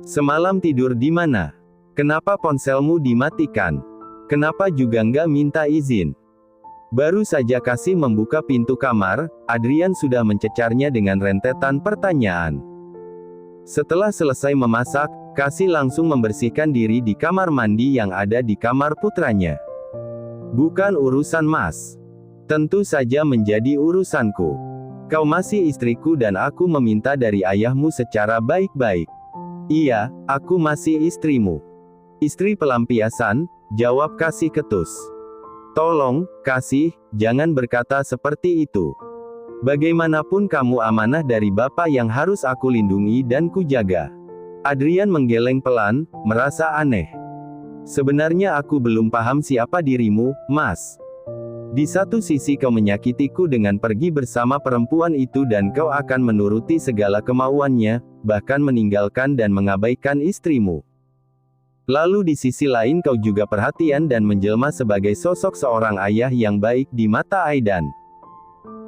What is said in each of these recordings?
Semalam tidur di mana? Kenapa ponselmu dimatikan? Kenapa juga nggak minta izin? Baru saja Kasih membuka pintu kamar, Adrian sudah mencecarnya dengan rentetan pertanyaan. Setelah selesai memasak, Kasih langsung membersihkan diri di kamar mandi yang ada di kamar putranya. Bukan urusan Mas. Tentu saja menjadi urusanku. Kau masih istriku dan aku meminta dari ayahmu secara baik-baik. Iya, aku masih istrimu. Istri pelampiasan, jawab Kasih ketus. Tolong, Kasih, jangan berkata seperti itu. Bagaimanapun kamu amanah dari bapak yang harus aku lindungi dan kujaga. Adrian menggeleng pelan, merasa aneh. Sebenarnya aku belum paham siapa dirimu, Mas. Di satu sisi kau menyakitiku dengan pergi bersama perempuan itu dan kau akan menuruti segala kemauannya, bahkan meninggalkan dan mengabaikan istrimu. Lalu di sisi lain kau juga perhatian dan menjelma sebagai sosok seorang ayah yang baik di mata Aidan.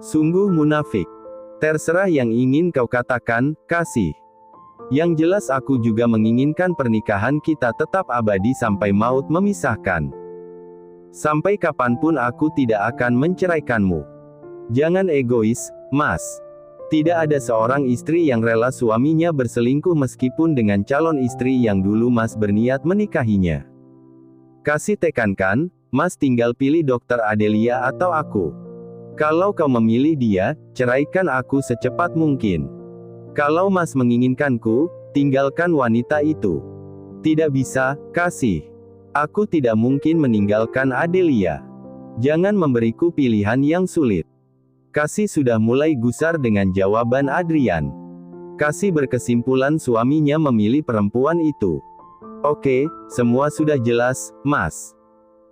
Sungguh munafik. Terserah yang ingin kau katakan, Kasih. Yang jelas aku juga menginginkan pernikahan kita tetap abadi sampai maut memisahkan. Sampai kapanpun aku tidak akan menceraikanmu. Jangan egois, Mas. Tidak ada seorang istri yang rela suaminya berselingkuh meskipun dengan calon istri yang dulu Mas berniat menikahinya. Kasih tekankan, Mas tinggal pilih Dokter Adelia atau aku. Kalau kau memilih dia, ceraikan aku secepat mungkin. Kalau Mas menginginkanku, tinggalkan wanita itu. Tidak bisa, Kasih. Aku tidak mungkin meninggalkan Adelia. Jangan memberiku pilihan yang sulit. Kasih sudah mulai gusar dengan jawaban Adrian. Kasih berkesimpulan suaminya memilih perempuan itu. Oke, semua sudah jelas, Mas.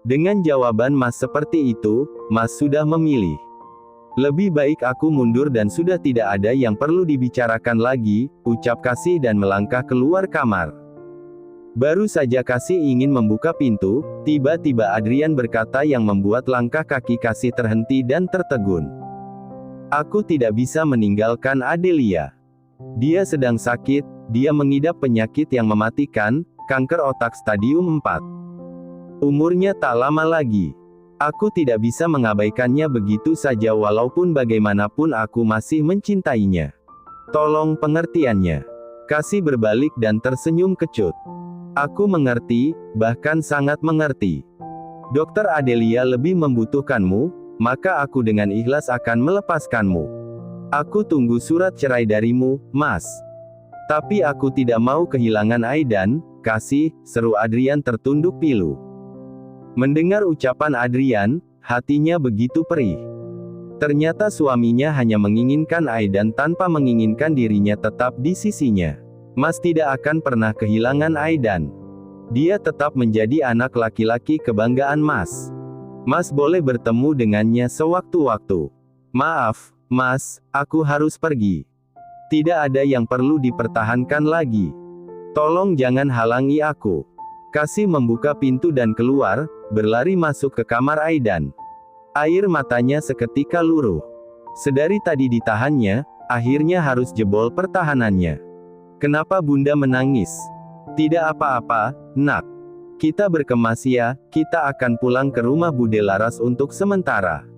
Dengan jawaban Mas seperti itu, Mas sudah memilih. Lebih baik aku mundur dan sudah tidak ada yang perlu dibicarakan lagi, ucap Kasih dan melangkah keluar kamar. Baru saja Kasih ingin membuka pintu, tiba-tiba Adrian berkata yang membuat langkah kaki Kasih terhenti dan tertegun. Aku tidak bisa meninggalkan Adelia. Dia sedang sakit, dia mengidap penyakit yang mematikan, kanker otak stadium 4. Umurnya tak lama lagi. Aku tidak bisa mengabaikannya begitu saja walaupun bagaimanapun aku masih mencintainya. Tolong pengertiannya. Kasih berbalik dan tersenyum kecut. Aku mengerti, bahkan sangat mengerti. Dokter Adelia lebih membutuhkanmu, maka aku dengan ikhlas akan melepaskanmu. Aku tunggu surat cerai darimu, Mas. Tapi aku tidak mau kehilangan Aidan, Kasih, seru Adrian tertunduk pilu. Mendengar ucapan Adrian, hatinya begitu perih. Ternyata suaminya hanya menginginkan Aidan tanpa menginginkan dirinya tetap di sisinya. Mas tidak akan pernah kehilangan Aidan. Dia tetap menjadi anak laki-laki kebanggaan Mas. Mas boleh bertemu dengannya sewaktu-waktu. Maaf, Mas, aku harus pergi. Tidak ada yang perlu dipertahankan lagi. Tolong jangan halangi aku. Kasih membuka pintu dan keluar, berlari masuk ke kamar Aidan. Air matanya seketika luruh. Sedari tadi ditahannya, akhirnya harus jebol pertahanannya. Kenapa Bunda menangis? Tidak apa-apa, Nak. Kita berkemas ya, kita akan pulang ke rumah Bude Laras untuk sementara.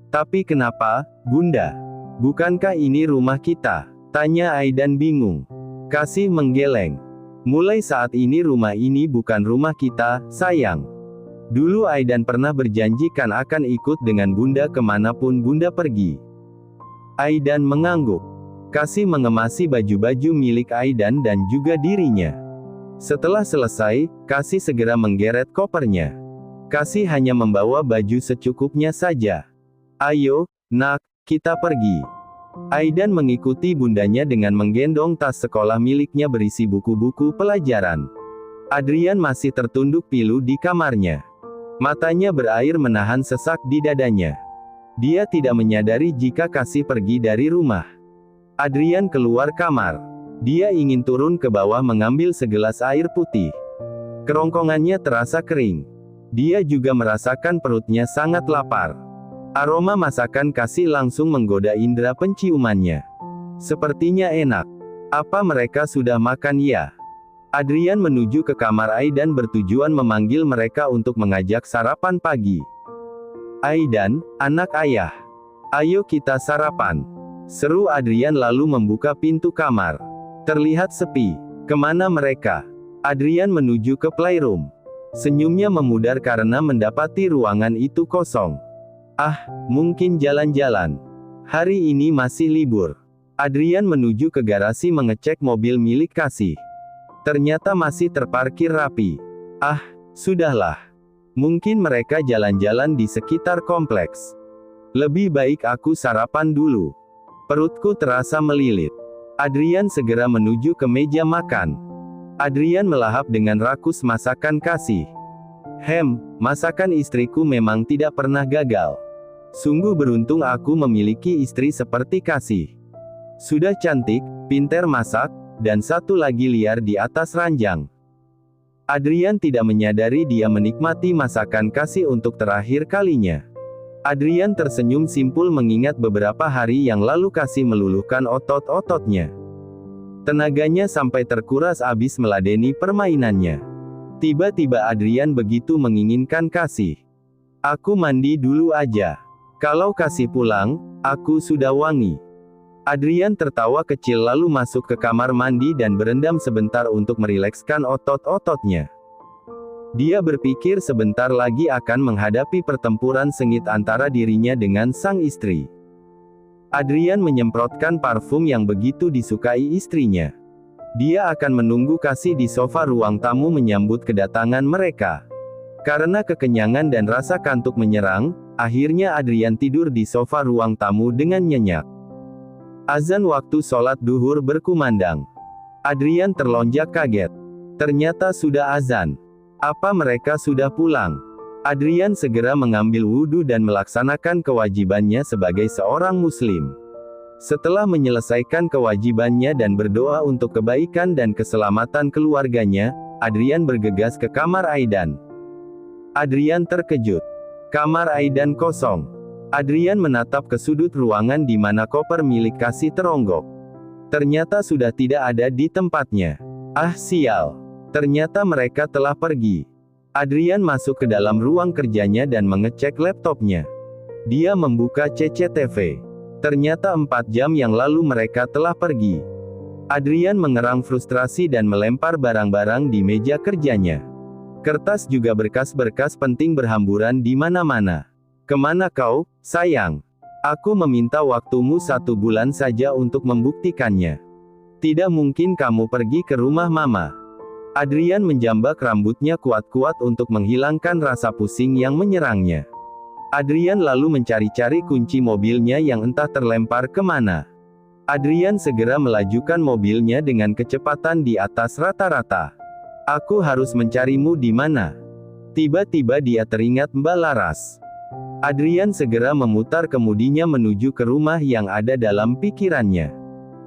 Tapi kenapa, Bunda? Bukankah ini rumah kita? Tanya Aidan bingung. Kasih menggeleng. Mulai saat ini rumah ini bukan rumah kita, sayang. Dulu Aidan pernah berjanjikan akan ikut dengan Bunda kemanapun Bunda pergi. Aidan mengangguk. Kasih mengemasi baju-baju milik Aidan dan juga dirinya. Setelah selesai, Kasih segera menggeret kopernya. Kasih hanya membawa baju secukupnya saja. Ayo, Nak, kita pergi. Aidan mengikuti bundanya dengan menggendong tas sekolah miliknya berisi buku-buku pelajaran. Adrian masih tertunduk pilu di kamarnya. Matanya berair menahan sesak di dadanya. Dia tidak menyadari jika Kasih pergi dari rumah. Adrian keluar kamar. Dia ingin turun ke bawah mengambil segelas air putih. Kerongkongannya terasa kering. Dia juga merasakan perutnya sangat lapar. Aroma masakan Kasih langsung menggoda indera penciumannya. Sepertinya enak. Apa mereka sudah makan ya? Adrian menuju ke kamar Aidan bertujuan memanggil mereka untuk mengajak sarapan pagi. Aidan, anak ayah. Ayo kita sarapan. Seru Adrian lalu membuka pintu kamar. Terlihat sepi. Kemana mereka? Adrian menuju ke playroom. Senyumnya memudar karena mendapati ruangan itu kosong. Ah, mungkin jalan-jalan. Hari ini masih libur. Adrian menuju ke garasi mengecek mobil milik Kasih. Ternyata masih terparkir rapi. Ah, sudahlah. Mungkin mereka jalan-jalan di sekitar kompleks. Lebih baik aku sarapan dulu. Perutku terasa melilit. Adrian segera menuju ke meja makan. Adrian melahap dengan rakus masakan Kasih. Masakan istriku memang tidak pernah gagal. Sungguh beruntung aku memiliki istri seperti Kasih. Sudah cantik, pintar masak, dan satu lagi liar di atas ranjang. Adrian tidak menyadari dia menikmati masakan Kasih untuk terakhir kalinya. Adrian tersenyum simpul mengingat beberapa hari yang lalu Kasih meluluhkan otot-ototnya. Tenaganya sampai terkuras habis meladeni permainannya. Tiba-tiba Adrian begitu menginginkan Kasih. Aku mandi dulu aja. Kalau Kasih pulang, aku sudah wangi. Adrian tertawa kecil lalu masuk ke kamar mandi dan berendam sebentar untuk merilekskan otot-ototnya. Dia berpikir sebentar lagi akan menghadapi pertempuran sengit antara dirinya dengan sang istri. Adrian menyemprotkan parfum yang begitu disukai istrinya. Dia akan menunggu Kasih di sofa ruang tamu menyambut kedatangan mereka. Karena kekenyangan dan rasa kantuk menyerang, akhirnya Adrian tidur di sofa ruang tamu dengan nyenyak. Azan waktu sholat duhur berkumandang. Adrian terlonjak kaget. Ternyata sudah azan. Apa mereka sudah pulang? Adrian segera mengambil wudhu dan melaksanakan kewajibannya sebagai seorang muslim. Setelah menyelesaikan kewajibannya dan berdoa untuk kebaikan dan keselamatan keluarganya, Adrian bergegas ke kamar Aidan. Adrian terkejut. Kamar Aidan kosong. Adrian menatap ke sudut ruangan di mana koper milik Kasih teronggok. Ternyata sudah tidak ada di tempatnya. Ah sial. Ternyata mereka telah pergi. Adrian masuk ke dalam ruang kerjanya dan mengecek laptopnya. Dia membuka CCTV. Ternyata 4 jam yang lalu mereka telah pergi. Adrian mengerang frustrasi dan melempar barang-barang di meja kerjanya. Kertas juga berkas-berkas penting berhamburan di mana-mana. Kemana kau, sayang? Aku meminta waktumu 1 bulan saja untuk membuktikannya. Tidak mungkin kamu pergi ke rumah mama. Adrian menjambak rambutnya kuat-kuat untuk menghilangkan rasa pusing yang menyerangnya. Adrian lalu mencari-cari kunci mobilnya yang entah terlempar kemana. Adrian segera melajukan mobilnya dengan kecepatan di atas rata-rata. Aku harus mencarimu di mana? Tiba-tiba dia teringat Mbak Laras. Adrian segera memutar kemudinya menuju ke rumah yang ada dalam pikirannya.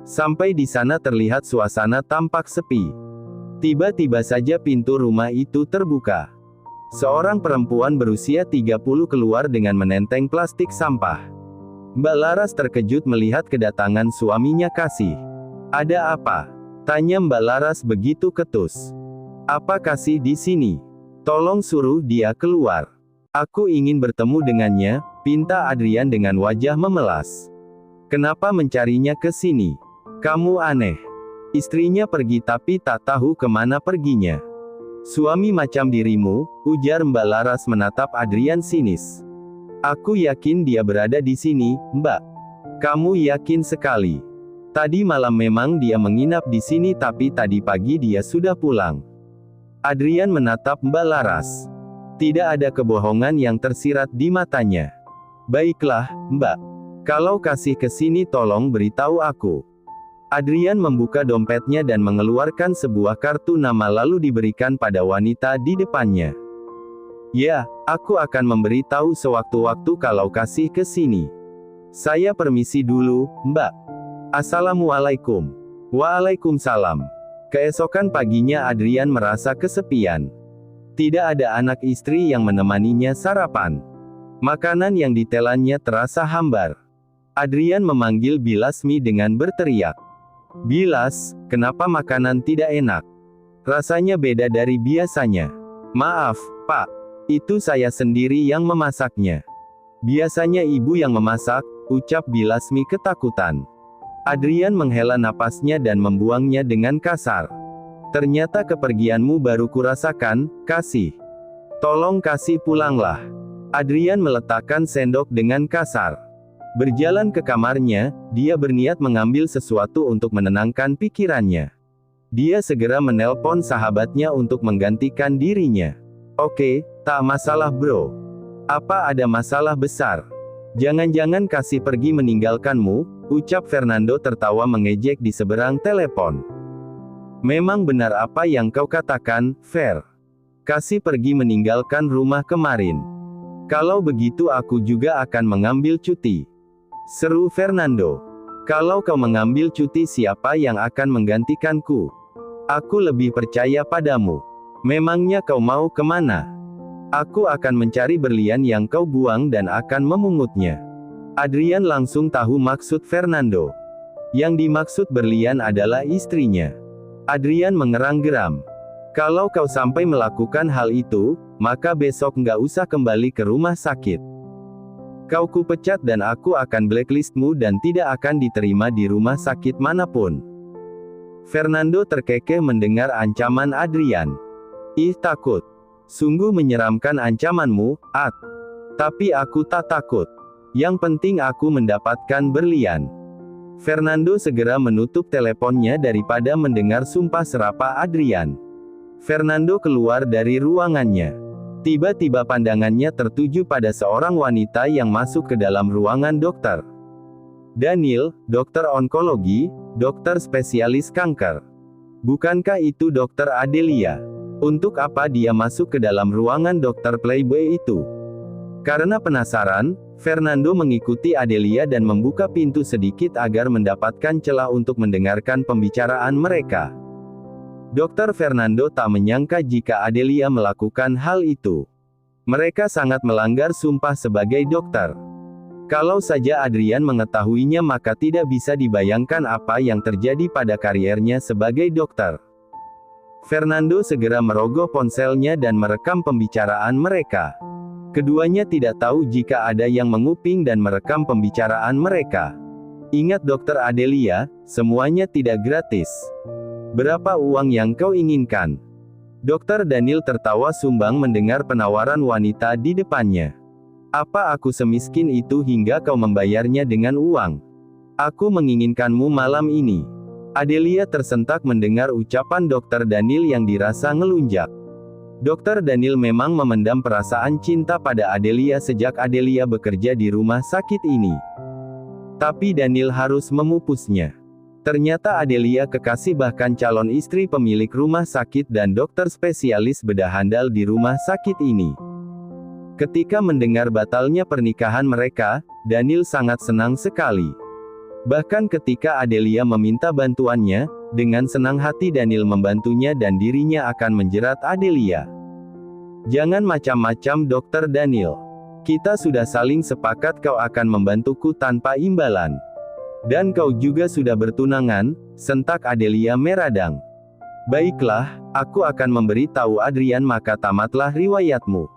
Sampai di sana terlihat suasana tampak sepi. Tiba-tiba saja pintu rumah itu terbuka. Seorang perempuan berusia 30 keluar dengan menenteng plastik sampah. Mbak Laras terkejut melihat kedatangan suaminya Kasih. Ada apa? Tanya Mbak Laras begitu ketus. Apa Kasih di sini? Tolong suruh dia keluar. Aku ingin bertemu dengannya, pinta Adrian dengan wajah memelas. Kenapa mencarinya ke sini? Kamu aneh. Istrinya pergi tapi tak tahu kemana perginya. Suami macam dirimu, ujar Mbak Laras menatap Adrian sinis. Aku yakin dia berada di sini, Mbak. Kamu yakin sekali. Tadi malam memang dia menginap di sini tapi tadi pagi dia sudah pulang. Adrian menatap Mbak Laras. Tidak ada kebohongan yang tersirat di matanya. Baiklah, Mbak. Kalau Kasih ke sini tolong beritahu aku. Adrian membuka dompetnya dan mengeluarkan sebuah kartu nama lalu diberikan pada wanita di depannya. Ya, aku akan memberitahu sewaktu-waktu kalau Kasih ke sini. Saya permisi dulu, Mbak. Assalamualaikum. Waalaikumsalam. Keesokan paginya Adrian merasa kesepian. Tidak ada anak istri yang menemaninya sarapan. Makanan yang ditelannya terasa hambar. Adrian memanggil Bilasmi dengan berteriak. Bilas, kenapa makanan tidak enak? Rasanya beda dari biasanya. Maaf, Pak. Itu saya sendiri yang memasaknya. Biasanya ibu yang memasak, ucap Bilasmi ketakutan. Adrian menghela napasnya dan membuangnya dengan kasar. Ternyata kepergianmu baru kurasakan, kasih. Tolong kasih pulanglah. Adrian meletakkan sendok dengan kasar. Berjalan ke kamarnya, dia berniat mengambil sesuatu untuk menenangkan pikirannya. Dia segera menelpon sahabatnya untuk menggantikan dirinya. Oke, tak masalah bro. Apa ada masalah besar? Jangan-jangan kasih pergi meninggalkanmu, ucap Fernando tertawa mengejek di seberang telepon. Memang benar apa yang kau katakan, Fer. Kasih pergi meninggalkan rumah kemarin. Kalau begitu aku juga akan mengambil cuti. Seru Fernando. Kalau kau mengambil cuti siapa yang akan menggantikanku? Aku lebih percaya padamu. Memangnya kau mau kemana? Aku akan mencari berlian yang kau buang dan akan memungutnya. Adrian langsung tahu maksud Fernando. Yang dimaksud berlian adalah istrinya. Adrian mengerang geram. Kalau kau sampai melakukan hal itu, maka besok nggak usah kembali ke rumah sakit. Kau kupecat dan aku akan blacklistmu dan tidak akan diterima di rumah sakit manapun. Fernando terkekeh mendengar ancaman Adrian. Ih takut. Sungguh menyeramkan ancamanmu, Ad. Tapi aku tak takut. Yang penting aku mendapatkan berlian. Fernando segera menutup teleponnya daripada mendengar sumpah serapah Adrian. Fernando keluar dari ruangannya. Tiba-tiba pandangannya tertuju pada seorang wanita yang masuk ke dalam ruangan dokter. Daniel, dokter onkologi, dokter spesialis kanker. Bukankah itu dokter Adelia? Untuk apa dia masuk ke dalam ruangan dokter Playboy itu? Karena penasaran, Fernando mengikuti Adelia dan membuka pintu sedikit agar mendapatkan celah untuk mendengarkan pembicaraan mereka. Dr. Fernando tak menyangka jika Adelia melakukan hal itu. Mereka sangat melanggar sumpah sebagai dokter. Kalau saja Adrian mengetahuinya maka tidak bisa dibayangkan apa yang terjadi pada kariernya sebagai dokter. Fernando segera merogoh ponselnya dan merekam pembicaraan mereka. Keduanya tidak tahu jika ada yang menguping dan merekam pembicaraan mereka. Ingat Dr. Adelia, semuanya tidak gratis. Berapa uang yang kau inginkan? Dr. Daniel tertawa sumbang mendengar penawaran wanita di depannya. Apa aku semiskin itu hingga kau membayarnya dengan uang? Aku menginginkanmu malam ini. Adelia tersentak mendengar ucapan Dr. Daniel yang dirasa ngelunjak. Dr. Daniel memang memendam perasaan cinta pada Adelia sejak Adelia bekerja di rumah sakit ini. Tapi Daniel harus memupusnya. Ternyata Adelia kekasih bahkan calon istri pemilik rumah sakit dan dokter spesialis bedah handal di rumah sakit ini. Ketika mendengar batalnya pernikahan mereka, Daniel sangat senang sekali. Bahkan ketika Adelia meminta bantuannya, dengan senang hati Daniel membantunya dan dirinya akan menjerat Adelia. Jangan macam-macam Dr. Daniel. Kita sudah saling sepakat kau akan membantuku tanpa imbalan. Dan kau juga sudah bertunangan, sentak Adelia meradang. Baiklah, aku akan memberi tahu Adrian maka tamatlah riwayatmu.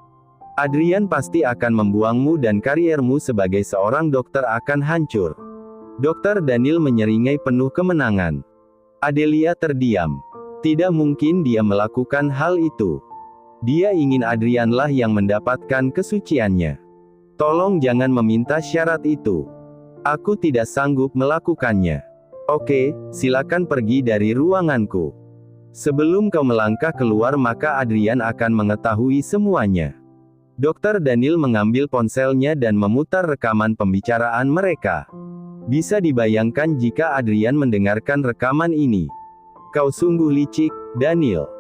Adrian pasti akan membuangmu dan kariermu sebagai seorang dokter akan hancur. Dr. Daniel menyeringai penuh kemenangan. Adelia terdiam. Tidak mungkin dia melakukan hal itu. Dia ingin Adrianlah yang mendapatkan kesuciannya. Tolong jangan meminta syarat itu. Aku tidak sanggup melakukannya. Oke, silakan pergi dari ruanganku. Sebelum kau melangkah keluar maka Adrian akan mengetahui semuanya. Dr. Daniel mengambil ponselnya dan memutar rekaman pembicaraan mereka. Bisa dibayangkan jika Adrian mendengarkan rekaman ini. Kau sungguh licik, Daniel.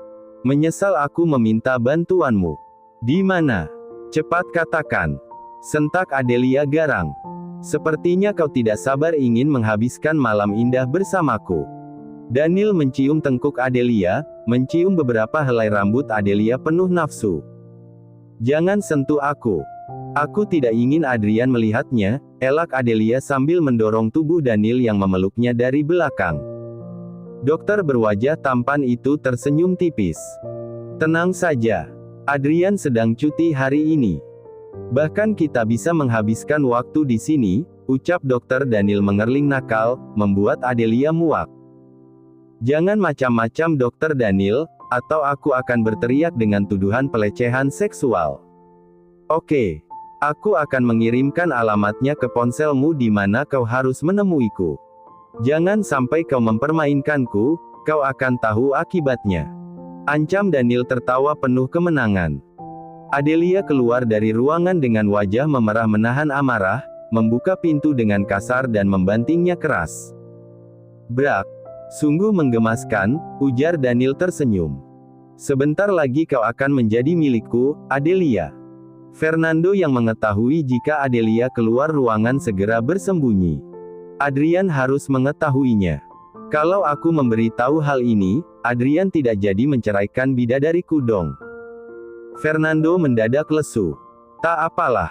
Menyesal aku meminta bantuanmu. Di mana? Cepat katakan. Sentak Adelia garang. Sepertinya kau tidak sabar ingin menghabiskan malam indah bersamaku. Daniel mencium tengkuk Adelia, mencium beberapa helai rambut Adelia penuh nafsu. Jangan sentuh aku. Aku tidak ingin Adrian melihatnya, elak Adelia sambil mendorong tubuh Daniel yang memeluknya dari belakang. Dokter berwajah tampan itu tersenyum tipis. Tenang saja. Adrian sedang cuti hari ini. Bahkan kita bisa menghabiskan waktu di sini, ucap Dokter Daniel mengerling nakal, membuat Adelia muak. Jangan macam-macam Dokter Daniel, atau aku akan berteriak dengan tuduhan pelecehan seksual. Oke. Aku akan mengirimkan alamatnya ke ponselmu di mana kau harus menemuiku. Jangan sampai kau mempermainkanku, kau akan tahu akibatnya. Ancam Daniel tertawa penuh kemenangan. Adelia keluar dari ruangan dengan wajah memerah menahan amarah, membuka pintu dengan kasar dan membantingnya keras. Brak. Sungguh menggemaskan, ujar Daniel tersenyum. Sebentar lagi kau akan menjadi milikku, Adelia. Fernando yang mengetahui jika Adelia keluar ruangan segera bersembunyi. Adrian harus mengetahuinya. Kalau aku memberitahu hal ini, Adrian tidak jadi menceraikan bidadariku dong. Fernando mendadak lesu. Tak apalah.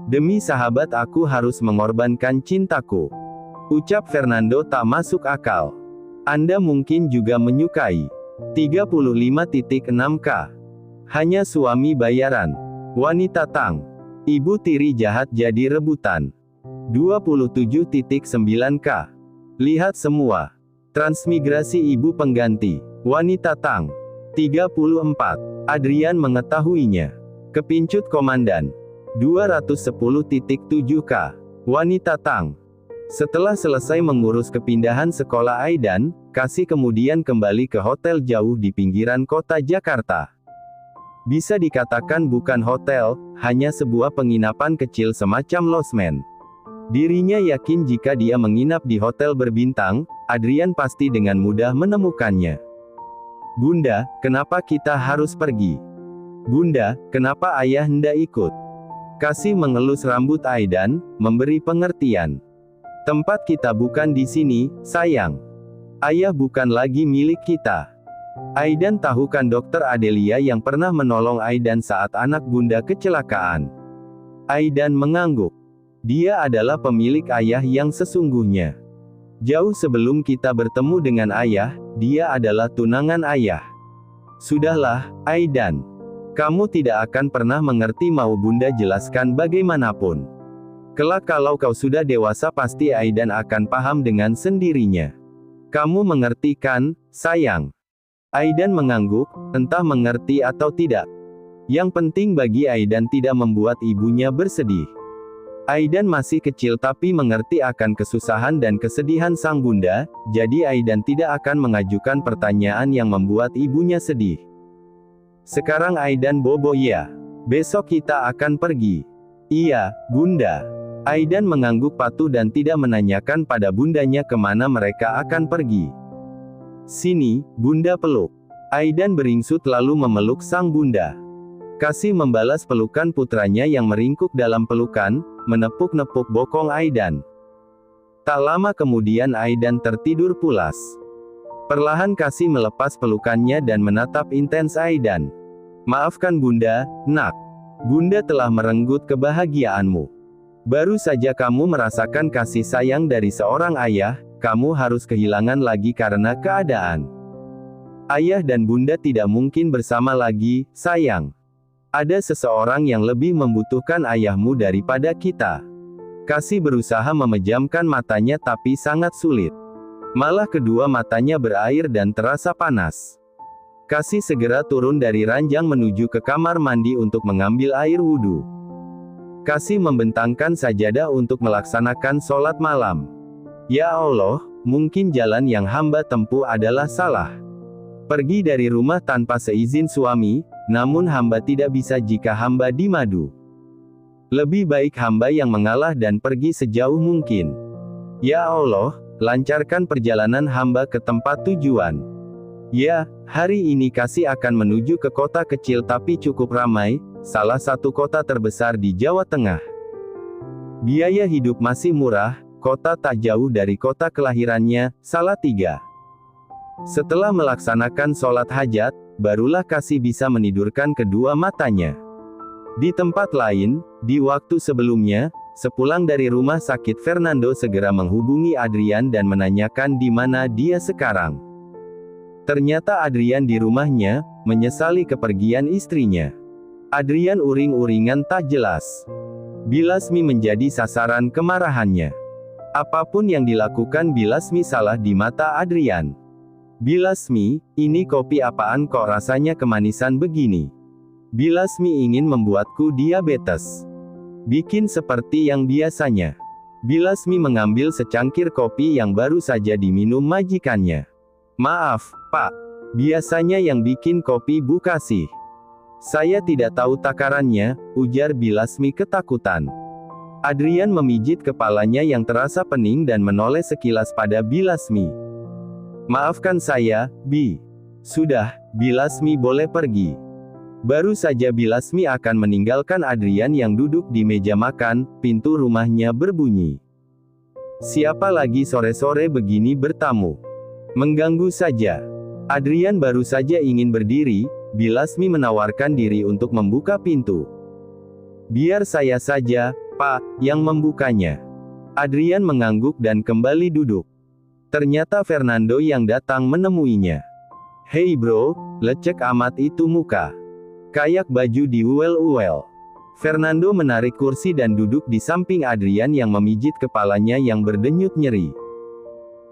Demi sahabat aku harus mengorbankan cintaku. Ucap Fernando tak masuk akal. Anda mungkin juga menyukai. 35.6K. Hanya suami bayaran. Wanita tang. Ibu tiri jahat jadi rebutan. 27.9K. Lihat semua. Transmigrasi ibu pengganti. Wanita tang. 34. Adrian mengetahuinya. Kepincut komandan. 210.7K. Wanita tang. Setelah selesai mengurus kepindahan sekolah Aidan, Kasih kemudian kembali ke hotel jauh di pinggiran kota Jakarta. Bisa dikatakan bukan hotel, hanya sebuah penginapan kecil semacam losmen. Dirinya yakin jika dia menginap di hotel berbintang, Adrian pasti dengan mudah menemukannya. Bunda, kenapa kita harus pergi? Bunda, kenapa ayah hendak ikut? Kasih mengelus rambut Aidan, memberi pengertian. Tempat kita bukan di sini, sayang. Ayah bukan lagi milik kita. Aidan tahu kan Dokter Adelia yang pernah menolong Aidan saat anak bunda kecelakaan. Aidan mengangguk. Dia adalah pemilik ayah yang sesungguhnya. Jauh sebelum kita bertemu dengan ayah, dia adalah tunangan ayah. Sudahlah, Aidan. Kamu tidak akan pernah mengerti mau bunda jelaskan bagaimanapun. Kelak kalau kau sudah dewasa pasti Aidan akan paham dengan sendirinya. Kamu mengerti kan, sayang? Aidan mengangguk, entah mengerti atau tidak. Yang penting bagi Aidan tidak membuat ibunya bersedih. Aidan masih kecil tapi mengerti akan kesusahan dan kesedihan sang bunda, jadi Aidan tidak akan mengajukan pertanyaan yang membuat ibunya sedih. Sekarang Aidan bobo ya. Besok kita akan pergi. Iya, bunda. Aidan mengangguk patuh dan tidak menanyakan pada bundanya kemana mereka akan pergi. Sini, bunda peluk. Aidan beringsut lalu memeluk sang bunda. Kasih membalas pelukan putranya yang meringkuk dalam pelukan, menepuk-nepuk bokong Aidan. Tak lama kemudian Aidan tertidur pulas. Perlahan Kasih melepas pelukannya dan menatap intens Aidan. Maafkan bunda, nak. Bunda telah merenggut kebahagiaanmu. Baru saja kamu merasakan kasih sayang dari seorang ayah, kamu harus kehilangan lagi karena keadaan. Ayah dan bunda tidak mungkin bersama lagi, sayang. Ada seseorang yang lebih membutuhkan ayahmu daripada kita. Kasih berusaha memejamkan matanya tapi sangat sulit. Malah kedua matanya berair dan terasa panas. Kasih segera turun dari ranjang menuju ke kamar mandi untuk mengambil air wudhu. Kasih membentangkan sajadah untuk melaksanakan sholat malam. Ya Allah, mungkin jalan yang hamba tempuh adalah salah. Pergi dari rumah tanpa seizin suami, namun hamba tidak bisa jika hamba dimadu. Lebih baik hamba yang mengalah dan pergi sejauh mungkin. Ya Allah, lancarkan perjalanan hamba ke tempat tujuan. Ya, hari ini Kasih akan menuju ke kota kecil tapi cukup ramai, salah satu kota terbesar di Jawa Tengah. Biaya hidup masih murah, kota tak jauh dari kota kelahirannya, Salatiga. Setelah melaksanakan sholat hajat, barulah Kasih bisa menidurkan kedua matanya. Di tempat lain, di waktu sebelumnya, sepulang dari rumah sakit Fernando segera menghubungi Adrian dan menanyakan di mana dia sekarang. Ternyata Adrian di rumahnya, menyesali kepergian istrinya. Adrian uring-uringan tak jelas. Bilasmi menjadi sasaran kemarahannya. Apapun yang dilakukan Bilasmi salah di mata Adrian. Bilasmi, ini kopi apaan kok rasanya kemanisan begini? Bilasmi ingin membuatku diabetes. Bikin seperti yang biasanya. Bilasmi mengambil secangkir kopi yang baru saja diminum majikannya. Maaf, Pak. Biasanya yang bikin kopi Bu Kasih. Saya tidak tahu takarannya, ujar Bilasmi ketakutan. Adrian memijit kepalanya yang terasa pening dan menoleh sekilas pada Bilasmi. Maafkan saya, Bi. Sudah, Bilasmi boleh pergi. Baru saja Bilasmi akan meninggalkan Adrian yang duduk di meja makan, pintu rumahnya berbunyi. Siapa lagi sore-sore begini bertamu? Mengganggu saja. Adrian baru saja ingin berdiri, Bilasmi menawarkan diri untuk membuka pintu. Biar saya saja, Pak, yang membukanya. Adrian mengangguk dan kembali duduk. Ternyata Fernando yang datang menemuinya. Hei bro, lecek amat itu muka. Kayak baju diuel-uel. Fernando menarik kursi dan duduk di samping Adrian yang memijit kepalanya yang berdenyut nyeri.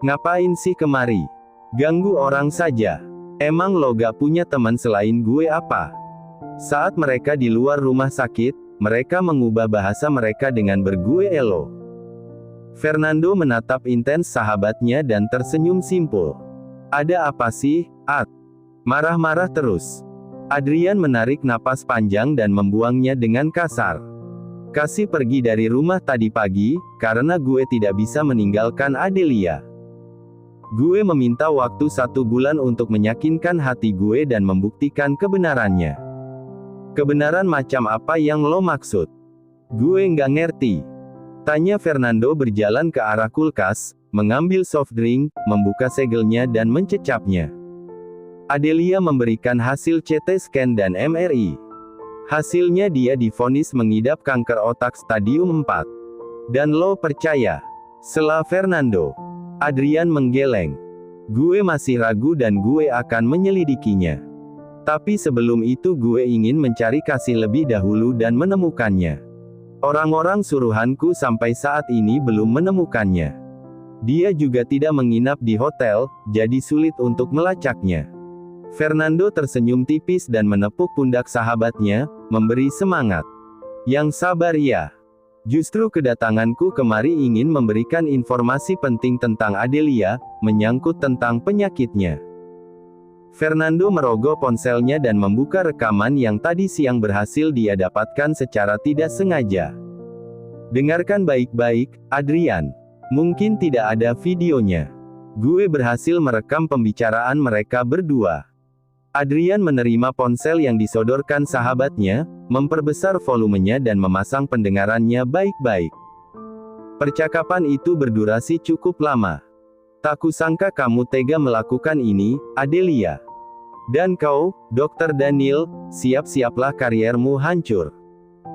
Ngapain sih kemari? Ganggu orang saja. Emang lo gak punya teman selain gue apa? Saat mereka di luar rumah sakit, mereka mengubah bahasa mereka dengan bergue elo. Fernando menatap intens sahabatnya dan tersenyum simpul. Ada apa sih, Ad? Marah-marah terus. Adrian menarik napas panjang dan membuangnya dengan kasar. Kasih pergi dari rumah tadi pagi, karena gue tidak bisa meninggalkan Adelia. Gue meminta waktu 1 bulan untuk meyakinkan hati gue dan membuktikan kebenarannya. Kebenaran macam apa yang lo maksud? Gue nggak ngerti. Tanya Fernando berjalan ke arah kulkas, mengambil soft drink, membuka segelnya dan mencecapnya. Adelia memberikan hasil CT scan dan MRI. Hasilnya dia divonis mengidap kanker otak stadium 4. Dan lo percaya? Sela Fernando. Adrian menggeleng. Gue masih ragu dan gue akan menyelidikinya. Tapi sebelum itu gue ingin mencari kasih lebih dahulu dan menemukannya. Orang-orang suruhanku sampai saat ini belum menemukannya. Dia juga tidak menginap di hotel, jadi sulit untuk melacaknya. Fernando tersenyum tipis dan menepuk pundak sahabatnya, memberi semangat. Yang sabar ya. Justru kedatanganku kemari ingin memberikan informasi penting tentang Adelia, menyangkut tentang penyakitnya. Fernando merogoh ponselnya dan membuka rekaman yang tadi siang berhasil dia dapatkan secara tidak sengaja. Dengarkan baik-baik, Adrian. Mungkin tidak ada videonya. Gue berhasil merekam pembicaraan mereka berdua. Adrian menerima ponsel yang disodorkan sahabatnya, memperbesar volumenya dan memasang pendengarannya baik-baik. Percakapan itu berdurasi cukup lama. Tak kusangka kamu tega melakukan ini, Adelia. Dan kau, Dr. Daniel, siap-siaplah kariermu hancur.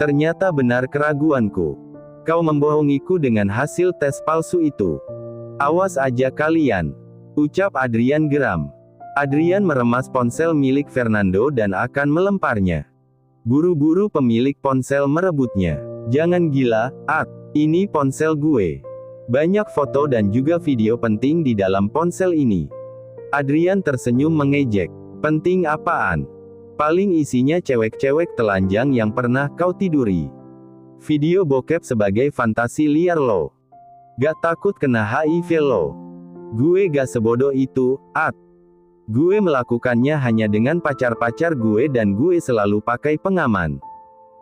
Ternyata benar keraguanku. Kau membohongiku dengan hasil tes palsu itu. Awas aja kalian. Ucap Adrian geram. Adrian meremas ponsel milik Fernando dan akan melemparnya. Buru-buru pemilik ponsel merebutnya. Jangan gila, Ad. Ini ponsel gue. Banyak foto dan juga video penting di dalam ponsel ini. Adrian tersenyum mengejek. Penting apaan? Paling isinya cewek-cewek telanjang yang pernah kau tiduri. Video bokep sebagai fantasi liar lo. Gak takut kena HIV lo. Gue gak sebodoh itu, Ad. Gue melakukannya hanya dengan pacar-pacar gue dan gue selalu pakai pengaman.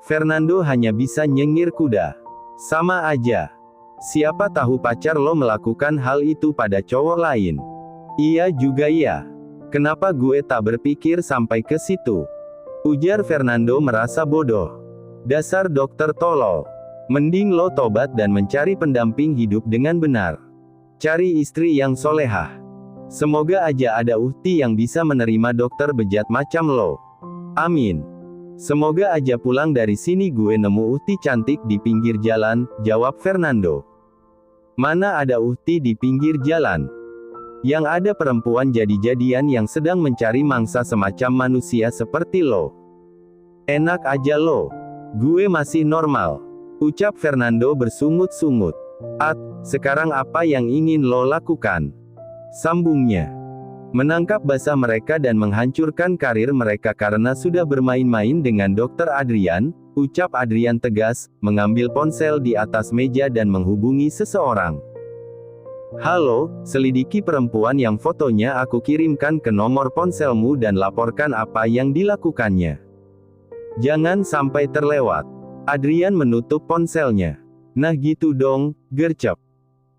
Fernando hanya bisa nyengir kuda. Sama aja. Siapa tahu pacar lo melakukan hal itu pada cowok lain. Iya juga ya. Kenapa gue tak berpikir sampai ke situ? Ujar Fernando merasa bodoh. Dasar dokter tolol. Mending lo tobat dan mencari pendamping hidup dengan benar. Cari istri yang solehah. Semoga aja ada Uhti yang bisa menerima dokter bejat macam lo. Amin. Semoga aja pulang dari sini gue nemu Uhti cantik di pinggir jalan, jawab Fernando. Mana ada Uhti di pinggir jalan? Yang ada perempuan jadi-jadian yang sedang mencari mangsa semacam manusia seperti lo. Enak aja lo. Gue masih normal. Ucap Fernando bersungut-sungut. Sekarang apa yang ingin lo lakukan? Sambungnya. Menangkap basah mereka dan menghancurkan karir mereka karena sudah bermain-main dengan Dr. Adrian, ucap Adrian tegas, mengambil ponsel di atas meja dan menghubungi seseorang. Halo, selidiki perempuan yang fotonya aku kirimkan ke nomor ponselmu dan laporkan apa yang dilakukannya. Jangan sampai terlewat. Adrian menutup ponselnya. Nah gitu dong, gercep.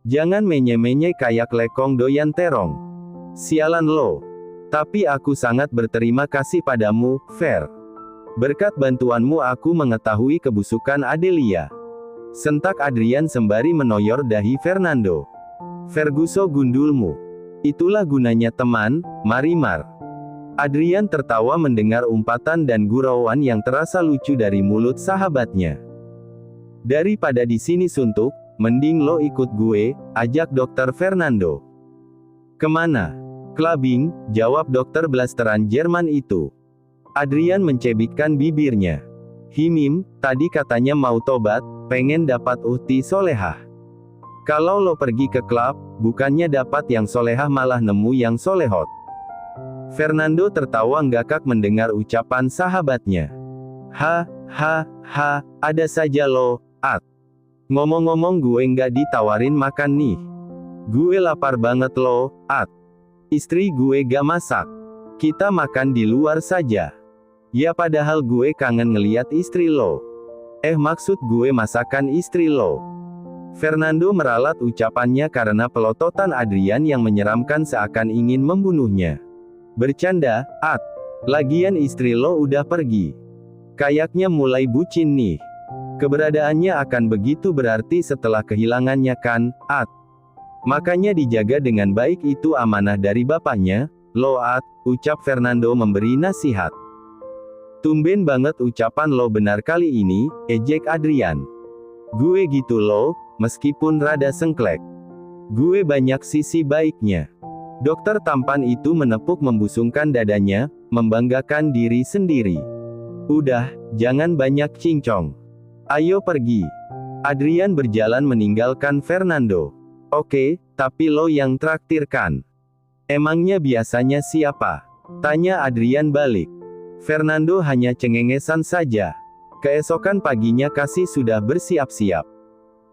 Jangan menye-menye kayak lekong doyan terong. Sialan lo. Tapi aku sangat berterima kasih padamu, Fer. Berkat bantuanmu aku mengetahui kebusukan Adelia. Sentak Adrian sembari menoyor dahi Fernando. Ferguso gundulmu. Itulah gunanya teman, Marimar. Adrian tertawa mendengar umpatan dan gurauan yang terasa lucu dari mulut sahabatnya. Daripada di sini suntuk, mending lo ikut gue, ajak Dr. Fernando. Kemana? Clubbing, jawab dokter blasteran Jerman itu. Adrian mencebitkan bibirnya. Himim, tadi katanya mau tobat, pengen dapat uhti solehah. Kalau lo pergi ke klub, bukannya dapat yang solehah malah nemu yang solehot. Fernando tertawa ngakak mendengar ucapan sahabatnya. Ada saja lo, Ngomong-ngomong gue nggak ditawarin makan nih. Gue lapar banget lo, Istri gue gak masak. Kita makan di luar saja. Ya padahal gue kangen ngeliat istri lo. Maksud gue masakan istri lo. Fernando meralat ucapannya karena pelototan Adrian yang menyeramkan seakan ingin membunuhnya. Bercanda, Lagian istri lo udah pergi. Kayaknya mulai bucin nih. Keberadaannya akan begitu berarti setelah kehilangannya kan, Makanya dijaga dengan baik, itu amanah dari bapaknya, lo ucap Fernando memberi nasihat. Tumben banget ucapan lo benar kali ini, ejek Adrian. Gue gitu lo, meskipun rada sengklek. Gue banyak sisi baiknya. Dokter tampan itu menepuk membusungkan dadanya, membanggakan diri sendiri. Udah, jangan banyak cincong. Ayo pergi. Adrian berjalan meninggalkan Fernando. Oke, tapi lo yang traktirkan. Emangnya biasanya siapa? Tanya Adrian balik. Fernando hanya cengengesan saja. Keesokan paginya Kasih sudah bersiap-siap.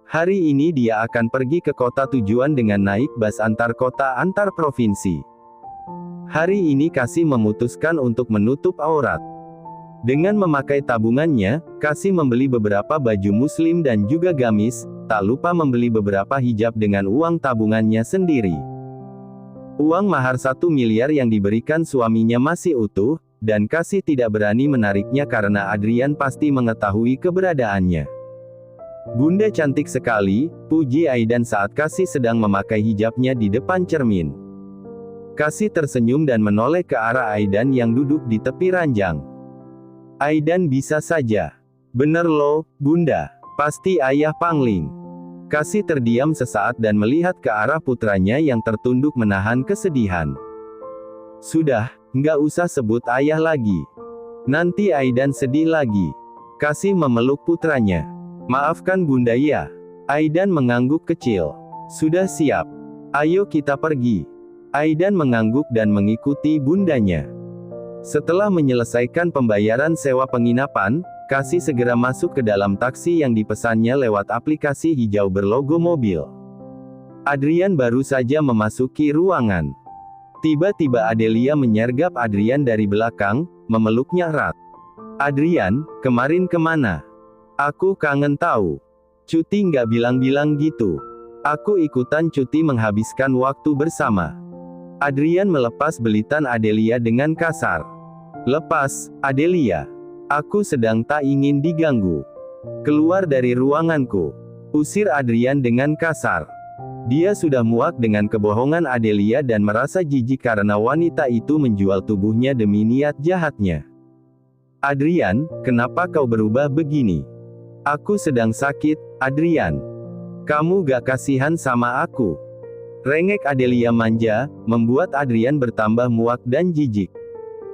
Hari ini dia akan pergi ke kota tujuan dengan naik bus antar kota antar provinsi. Hari ini Kasih memutuskan untuk menutup aurat. Dengan memakai tabungannya, Kasih membeli beberapa baju muslim dan juga gamis, tak lupa membeli beberapa hijab dengan uang tabungannya sendiri. Uang mahar 1 miliar yang diberikan suaminya masih utuh, dan Kasih tidak berani menariknya karena Adrian pasti mengetahui keberadaannya. Bunda cantik sekali, puji Aidan saat Kasih sedang memakai hijabnya di depan cermin. Kasih tersenyum dan menoleh ke arah Aidan yang duduk di tepi ranjang. Aidan bisa saja. Bener lo, Bunda. Pasti ayah pangling. Kasih terdiam sesaat dan melihat ke arah putranya yang tertunduk menahan kesedihan. Sudah, nggak usah sebut ayah lagi. Nanti Aidan sedih lagi. Kasih memeluk putranya. Maafkan Bunda ya. Aidan mengangguk kecil. Sudah siap. Ayo kita pergi. Aidan mengangguk dan mengikuti bundanya. Setelah menyelesaikan pembayaran sewa penginapan, Kasih segera masuk ke dalam taksi yang dipesannya lewat aplikasi hijau berlogo mobil. Adrian baru saja memasuki ruangan. Tiba-tiba Adelia menyergap Adrian dari belakang, memeluknya erat. Adrian, kemarin kemana? Aku kangen tahu. Cuti nggak bilang-bilang gitu. Aku ikutan cuti menghabiskan waktu bersama. Adrian melepas belitan Adelia dengan kasar. Lepas, Adelia. Aku sedang tak ingin diganggu. Keluar dari ruanganku. Usir Adrian dengan kasar. Dia sudah muak dengan kebohongan Adelia dan merasa jijik karena wanita itu menjual tubuhnya demi niat jahatnya. Adrian, kenapa kau berubah begini? Aku sedang sakit, Adrian. Kamu gak kasihan sama aku? Rengek Adelia manja, membuat Adrian bertambah muak dan jijik.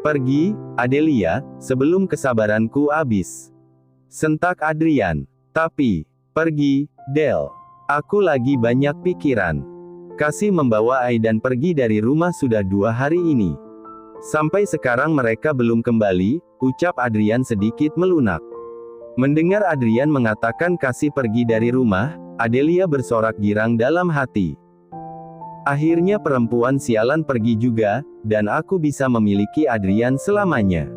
Pergi, Adelia, sebelum kesabaranku habis. Sentak Adrian. Tapi, pergi, Del. Aku lagi banyak pikiran. Kasih membawa Aidan pergi dari rumah sudah 2 hari ini. Sampai sekarang mereka belum kembali, ucap Adrian sedikit melunak. Mendengar Adrian mengatakan Kasih pergi dari rumah, Adelia bersorak girang dalam hati. Akhirnya perempuan sialan pergi juga, dan aku bisa memiliki Adrian selamanya.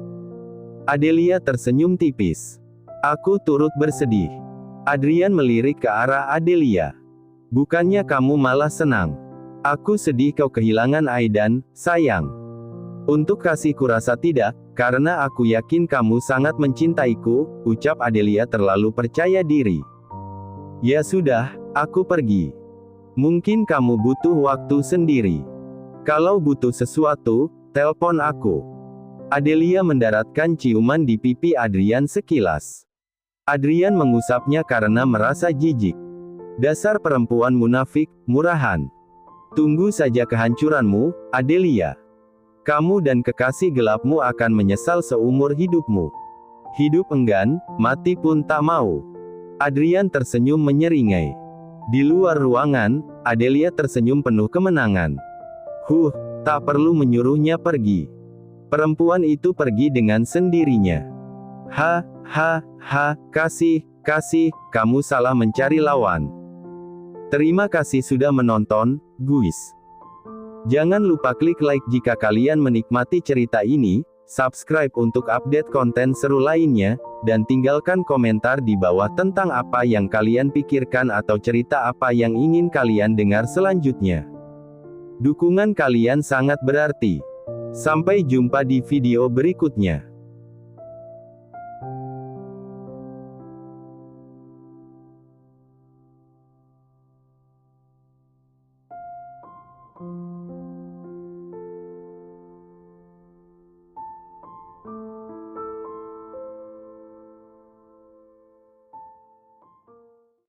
Adelia tersenyum tipis. Aku turut bersedih. Adrian melirik ke arah Adelia. Bukannya kamu malah senang? Aku sedih kau kehilangan Aidan, sayang. Untuk Kasih kurasa tidak, karena aku yakin kamu sangat mencintaiku, ucap Adelia terlalu percaya diri. Ya sudah, aku pergi. Mungkin kamu butuh waktu sendiri. Kalau butuh sesuatu, telepon aku. Adelia mendaratkan ciuman di pipi Adrian sekilas. Adrian mengusapnya karena merasa jijik. Dasar perempuan munafik, murahan. Tunggu saja kehancuranmu, Adelia. Kamu dan kekasih gelapmu akan menyesal seumur hidupmu. Hidup enggan, mati pun tak mau. Adrian tersenyum menyeringai. Di luar ruangan, Adelia tersenyum penuh kemenangan. Tak perlu menyuruhnya pergi. Perempuan itu pergi dengan sendirinya. Kasih, kamu salah mencari lawan. Terima kasih sudah menonton, guys. Jangan lupa klik like jika kalian menikmati cerita ini, subscribe untuk update konten seru lainnya, dan tinggalkan komentar di bawah tentang apa yang kalian pikirkan atau cerita apa yang ingin kalian dengar selanjutnya. Dukungan kalian sangat berarti. Sampai jumpa di video berikutnya.